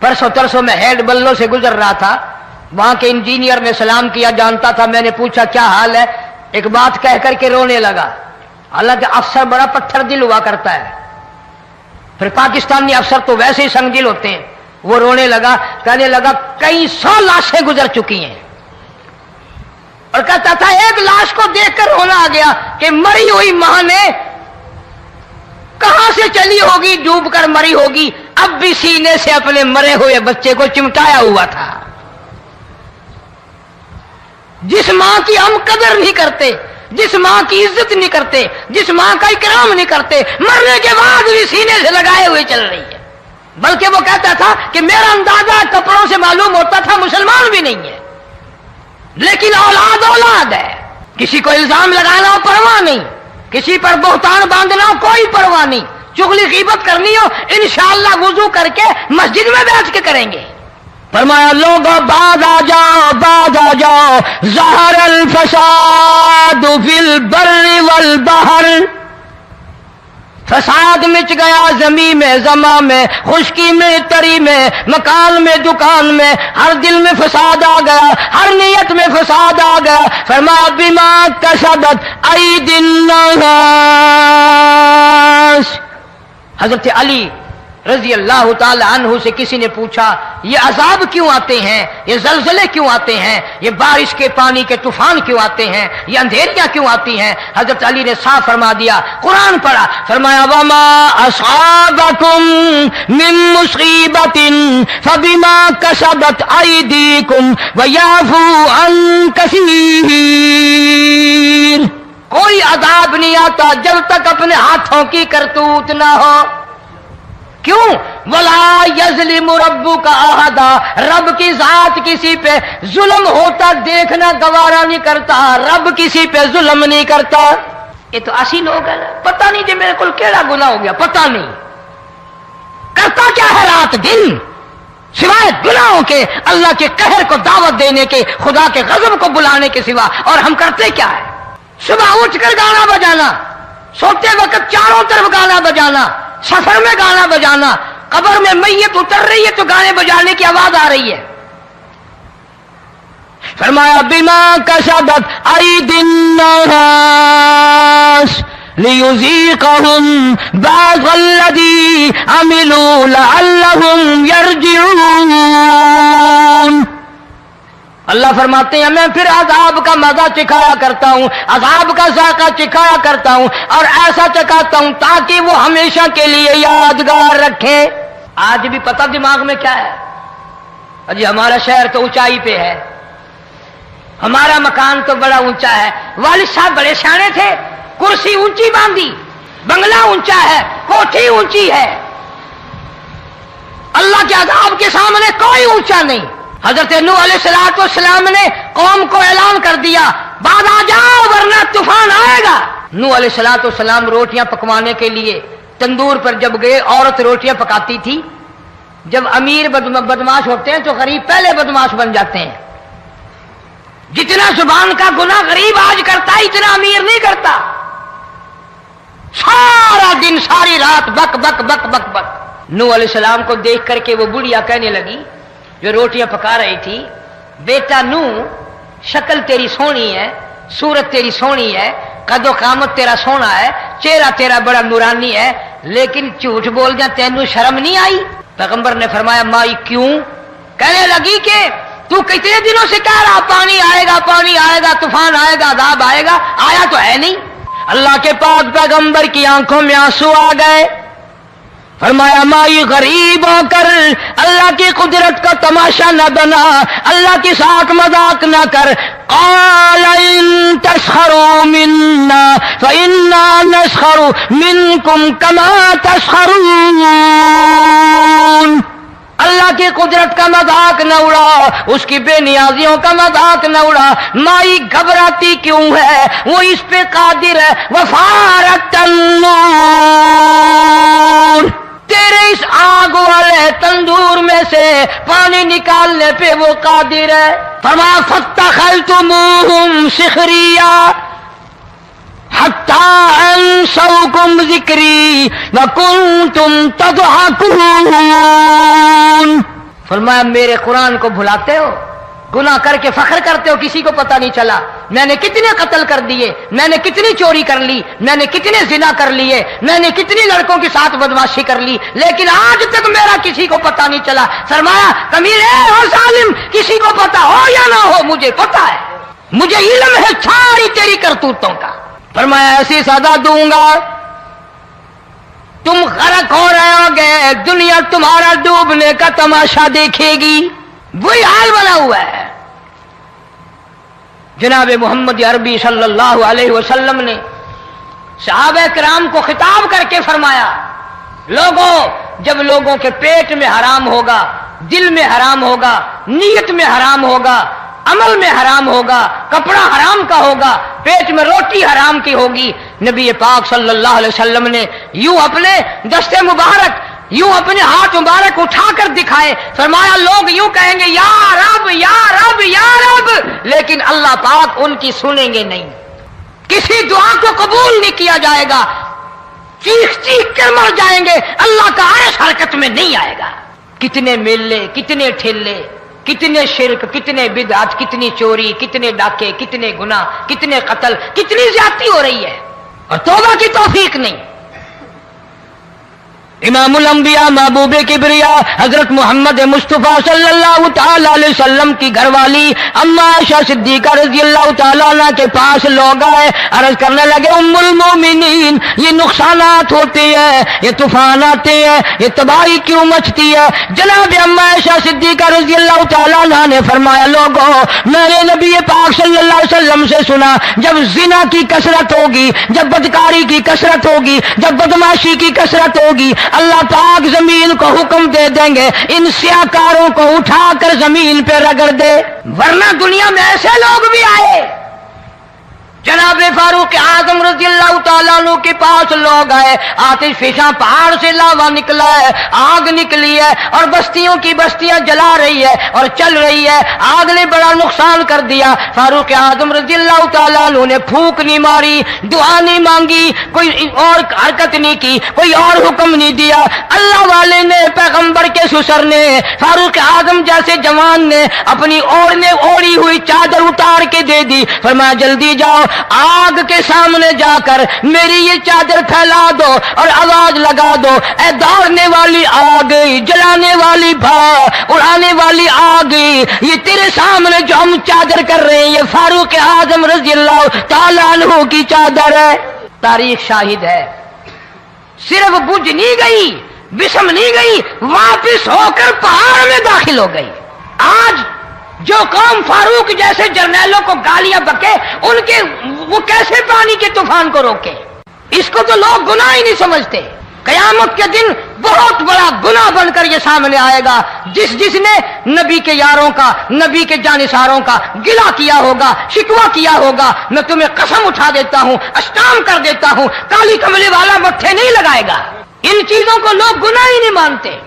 परसों तरसों में हेड बल्लो से गुजर रहा था, वहां के इंजीनियर ने सलाम किया, जानता था। मैंने पूछा क्या हाल है, एक बात कह करके रोने लगा। हालांकि अफसर बड़ा पत्थर दिल हुआ करता है, फिर पाकिस्तानी अफसर तो वैसे ही संगदिल होते हैं। वो रोने लगा, कहने लगा कई 100 लाशें गुजर चुकी हैं, और कहता था एक लाश को देखकर रोना आ गया कि मरी हुई मां ने कहां से चली होगी, डूब कर मरी होगी, अब भी सीने से अपने मरे हुए बच्चे को चिमटाया हुआ था। जिस मां की हम कदर नहीं करते, जिस मां की इज्जत नहीं करते, जिस मां का इकराम नहीं करते, मरने के बाद भी सीने से लगाए हुए चल रही है। बल्कि वो कहता था कि मेरा अंदाजा कपड़ों से मालूम होता था मुसलमान भी नहीं है, लेकिन औलाद औलाद है। किसी को इल्जाम लगाना हो परवाह नहीं, किसी पर बोहतान बांधना हो कोई परवाह नहीं, चुगली गीबत करनी हो इंशाअल्लाह वुजू करके मस्जिद में बैठ के करेंगे। फरमाया लोगों बाद आ जाओ, ज़हरल फसाद फिल बर्रि वल बहर, फसाद मिच गया ज़मीन में ज़मा में, खुशकी में तरी में, मकान में दुकान में, हर दिल में फसाद आ गया, हर नियत में फसाद आ गया। फरमाया बिमा कसबत ऐदिन नास। हजरत अली रजी अल्लाह ताला अन्हु से किसी ने पूछा ये अजाब क्यों आते हैं, ये जलजले क्यों आते हैं, ये बारिश के पानी के तूफान क्यों आते हैं, ये अंधेरियां क्यों आती हैं? हजरत अली ने साफ फरमा दिया, कुरान पढ़ा, फरमाया वमा असाबकुम मिन मुसीबतिन फबिमा कसबत ऐदीकुम वयाफू अन कसीर। कोई अजाब नहीं आता जब तक अपने हाथों की करतूत ना हो। क्यों? वला यज़लिमु रब्बुका अहदा, रब की जात किसी पे जुल्म होता देखना गवारा नहीं करता, रब किसी पे जुल्म नहीं करता। ये तो असी लोग है ना, पता नहीं जी मेरे को केड़ा गुनाह हो गया, पता नहीं करता क्या है रात दिन सिवाय गुनाहों के, अल्लाह के कहर को दावत देने के, खुदा के गजब को बुलाने के सिवा। और हम करते क्या है? सुबह उठकर गाना बजाना, सोते वक्त चारों तरफ गाना बजाना, सफर में गाना बजाना, कब्र में मैयत उतर रही है तो गाने बजाने की आवाज आ रही है। फरमाया बिमा कसबत ऐदिन नास लियुज़ीक़हुम बअज़ल्लज़ी अमिलू लअल्लहुम यरजिऊन। अल्लाह फरमाते हैं मैं फिर अजाब का मजा चिखाया करता हूं, अजाब का जायका चिखाया करता हूं, और ऐसा चखाता हूं ताकि वो हमेशा के लिए यादगार रखे। आज भी पता दिमाग में क्या है? अजी हमारा शहर तो ऊंचाई पे है, हमारा मकान तो बड़ा ऊंचा है, वालिद साहब बड़े सियाने थे, कुर्सी ऊंची बांधी, बंगला ऊंचा है, कोठी ऊंची है, अल्लाह के अजाब के सामने कोई ऊंचा नहीं। हजरत नूह अलैहिस्सलाम ने कौम को ऐलान कर दिया बाद आ जाओ वरना तूफान आएगा। नूह अलैहिस्सलाम रोटियां पकवाने के लिए तंदूर पर जब गए, औरत रोटियां पकाती थी। जब अमीर बदमाश होते हैं तो गरीब पहले बदमाश बन जाते हैं। जितना जुबान का गुनाह गरीब आज करता है इतना अमीर नहीं करता। सारा दिन सारी रात बक बक बक बक बक। नूह अलैहिस्सलाम को देख करके वो बुढ़िया कहने लगी जो रोटियां पका रही थी, बेटा नूह शक्ल तेरी सोहनी है, सूरत तेरी सोहनी है, कदो कामत तेरा सोना है, चेहरा तेरा बड़ा नूरानी है, लेकिन झूठ बोल जा तेनू शर्म नहीं आई? पैगंबर ने फरमाया माई क्यों? कहने लगी कि तू कितने दिनों से कह रहा पानी आएगा, तूफान आएगा, अज़ाब आएगा, आया तो है नहीं। अल्लाह के पाक पैगंबर की आंखों में आंसू आ गए। फरमाया माई गरीब होकर अल्लाह की कुदरत का तमाशा न बना, अल्लाह के साथ मजाक न कर। क़ाल इन तस्खरू मिन्ना फ़इन्ना नस्खरू मिनकुम कमा तस्खरून। अल्लाह की कुदरत का मजाक न उड़ा, उसकी बेनियाजियों का मजाक न उड़ा। माई घबराती क्यों है? वो इस पे कादिर है। वफ़ारतन नूर, तेरे इस आग वाले तंदूर में से पानी निकालने पे वो कादिर है। फरमा फत्तखल्तुमूहुम सिखरिया हत्ता अंसौकुम ज़िक्री व कुंतुम तज़हकून। फरमाया मेरे कुरान को भुलाते हो, गुनाह करके फख्र करते हो, किसी को पता नहीं चला मैंने कितने कत्ल कर दिए, मैंने कितनी चोरी कर ली, मैंने कितने जिना कर लिए, मैंने कितनी लड़कों के साथ बदमाशी कर ली, लेकिन आज तक मेरा किसी को पता नहीं चला। फरमाया कमीने हो जालिम, किसी को पता हो या ना हो मुझे पता है, मुझे इल्म है सारी तेरी करतूतों का। फरमाया ऐसी सजा दूंगा तुम गरक हो रहे होगे, दुनिया तुम्हारा डूबने का तमाशा देखेगी। वही हाल बना हुआ है। जनाब मोहम्मद अरबी सल्लल्लाहु अलैहि वसल्लम ने सहाबा किराम को खिताब करके फरमाया, लोगों जब लोगों के पेट में हराम होगा, दिल में हराम होगा, नीयत में हराम होगा, अमल में हराम होगा, कपड़ा हराम का होगा, पेट में रोटी हराम की होगी, नबी पाक सल्लल्लाहु अलैहि वसल्लम ने यूं अपने दस्ते मुबारक, यूं अपने हाथ मुबारक उठाकर दिखाए। फरमाया लोग यूं कहेंगे या रब या रब या रब, लेकिन अल्लाह पाक उनकी सुनेंगे नहीं, किसी दुआ को कबूल नहीं किया जाएगा, चीख चीख कर मर जाएंगे, अल्लाह का अर्श हरकत में नहीं आएगा। कितने मेले, कितने ठेले, कितने शिरक, कितने बिदअत, कितनी चोरी, कितने डाके, कितने गुनाह, कितने कत्ल, कितनी ज्यादती हो रही है और तौबा की तौफीक नहीं। इमामुल अंबिया महबूबे किबरिया हजरत मोहम्मद मुस्तफा सल्लल्लाहु ताला अलैहि वसल्लम की घरवाली अम्मा आयशा सिद्दीका रज़ियल्लाहु ताला अन्हा के पास लोग आए, अर्ज करने लगे उम्मुल मोमिनीन, ये नुकसानात होते हैं, ये तूफान आते हैं, ये तबाही क्यों मचती है। जनाब अम्मा आयशा सिद्दीका रज़ियल्लाहु ताला अन्हा ने फरमाया, लोगों मैंने नबी पाक सल्लल्लाहु अलैहि वसल्लम से सुना, जब जिना की कसरत होगी, जब बदकारी की कसरत होगी, जब बदमाशी की कसरत होगी, अल्लाह पाक जमीन को हुक्म दे देंगे इन स्याकारों को उठाकर जमीन पे रगड़ दे। वरना दुनिया में ऐसे लोग भी आए, जनाब फारूक आजम रज़ियल्लाहु ताला अन्हु के पास लोग आए, आतिश फिशा पहाड़ से लावा निकला है, आग निकली है और बस्तियों की बस्तियां जला रही है और चल रही है, आग ने बड़ा नुकसान कर दिया। फारूक आजम रज़ियल्लाहु ताला अन्हु ने फूंक नहीं मारी, दुआ नहीं मांगी, कोई और हरकत नहीं की, कोई और हुक्म नहीं दिया। अल्लाह वाले ने, पैगंबर के ससुर ने, फारूक आजम जैसे जवान ने अपनी ओढ़ी हुई चादर उतार के दे दी। फरमाया जल्दी जाओ, आग के सामने जाकर मेरी ये चादर फैला दो और आवाज लगा दो, ए दौड़ने वाली आग, जलाने वाली भाप, उड़ाने वाली आग, ये तेरे सामने जो हम चादर कर रहे हैं ये फारूक आजम रज़ियल्लाहु ताला अन्हु की चादर है। तारीख शाहिद है, सिर्फ बुझ नहीं गई, विषम नहीं गई, वापिस होकर पहाड़ में दाखिल हो गई। आज जो कौम फारूक जैसे जर्नैलों को गालियां बके, उनके वो कैसे पानी के तूफान को रोके, इसको तो लोग गुनाह ही नहीं समझते। कयामत के दिन बहुत बड़ा गुनाह बनकर ये सामने आएगा। जिसने नबी के यारों का, नबी के जानिसारों का गिला किया होगा, शिकवा किया होगा, मैं तुम्हें कसम उठा देता हूं, अस्ताम कर देता हूं, काली कमली वाला मत्थे नहीं लगाएगा। इन चीजों को लोग गुनाह ही नहीं मानते।